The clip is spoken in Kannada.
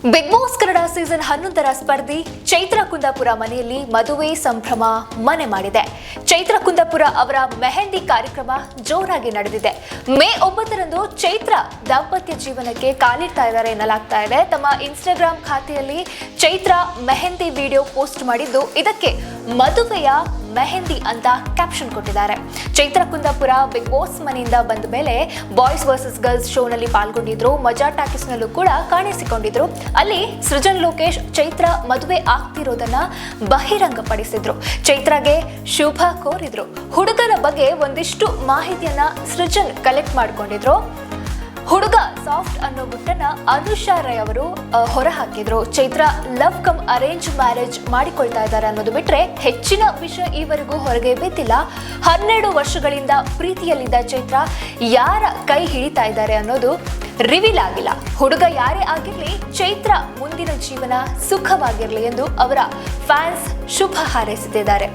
ಬಿಗ್ ಬಾಸ್ ಕನ್ನಡ ಸೀಸನ್ 11ರ ಸ್ಪರ್ಧಿ ಚೈತ್ರ ಕುಂದಾಪುರ ಮನೆಯಲ್ಲಿ ಮದುವೆ ಸಂಭ್ರಮ ಮನೆ ಮಾಡಿದೆ. ಚೈತ್ರ ಕುಂದಾಪುರ ಅವರ ಮೆಹಂದಿ ಕಾರ್ಯಕ್ರಮ ಜೋರಾಗಿ ನಡೆದಿದೆ. ಮೇ 9ರಂದು ಚೈತ್ರ ದಾಂಪತ್ಯ ಜೀವನಕ್ಕೆ ಕಾಲಿಡ್ತಾ ಇದ್ದಾರೆ ಎನ್ನಲಾಗ್ತಾ ಇದೆ. ತಮ್ಮ ಇನ್ಸ್ಟಾಗ್ರಾಮ್ ಖಾತೆಯಲ್ಲಿ ಚೈತ್ರ ಮೆಹಂದಿ ವಿಡಿಯೋ ಪೋಸ್ಟ್ ಮಾಡಿದ್ದು, ಇದಕ್ಕೆ ಮದುವೆಯ ಮೆಹಂದಿ ಅಂತ ಕ್ಯಾಪ್ಷನ್ ಕೊಟ್ಟಿದ್ದಾರೆ. ಚೈತ್ರ ಕುಂದಾಪುರ ಬಿಗ್ ಬಾಸ್ ಮನೆಯಿಂದ ಬಂದ ಮೇಲೆ ಬಾಯ್ಸ್ ವರ್ಸಸ್ ಗರ್ಲ್ಸ್ ಶೋನಲ್ಲಿ ಪಾಲ್ಗೊಂಡಿದ್ರು. ಮಜಾ ಟಾಕೀಸ್ನಲ್ಲೂ ಕೂಡ ಕಾಣಿಸಿಕೊಂಡಿದ್ರು. ಅಲ್ಲಿ ಸೃಜನ್ ಲೋಕೇಶ್ ಚೈತ್ರ ಮದುವೆ ಆಗ್ತಿರೋದನ್ನ ಬಹಿರಂಗಪಡಿಸಿದ್ರು. ಚೈತ್ರಗೆ ಶುಭ ಕೋರಿದ್ರು. ಹುಡುಗನ ಬಗ್ಗೆ ಒಂದಿಷ್ಟು ಮಾಹಿತಿಯನ್ನ ಸೃಜನ್ ಕಲೆಕ್ಟ್ ಮಾಡ್ಕೊಂಡಿದ್ರು. ಹುಡುಗ ಸಾಫ್ಟ್ ಅನ್ನೋ ಗುಟ್ಟನ್ನ ಅನುಷಾ ರೈ ಅವರು ಹೊರಹಾಕಿದ್ರು. Chaitra love come arrange marriage ಮಾಡಿಕೊಳ್ತಾ ಇದ್ದಾರೆ ಅನ್ನೋದು ಬಿಟ್ರೆ ಹೆಚ್ಚಿನ ವಿಷಯ ಈವರೆಗೂ ಹೊರಗೆ ಬಿದ್ದಿಲ್ಲ. 12 ವರ್ಷಗಳಿಂದ ಪ್ರೀತಿಯಲ್ಲಿದ್ದ ಚೈತ್ರ ಯಾರ ಕೈ ಹಿಡಿತಾ ಇದ್ದಾರೆ ಅನ್ನೋದು ರಿವೀಲ್ ಆಗಿಲ್ಲ. ಹುಡುಗ ಯಾರೇ ಆಗಿರ್ಲಿ, ಚೈತ್ರ ಮುಂದಿನ ಜೀವನ ಸುಖವಾಗಿರ್ಲಿ ಎಂದು ಅವರ ಫ್ಯಾನ್ಸ್ ಶುಭ ಹಾರೈಸುತ್ತಿದ್ದಾರೆ.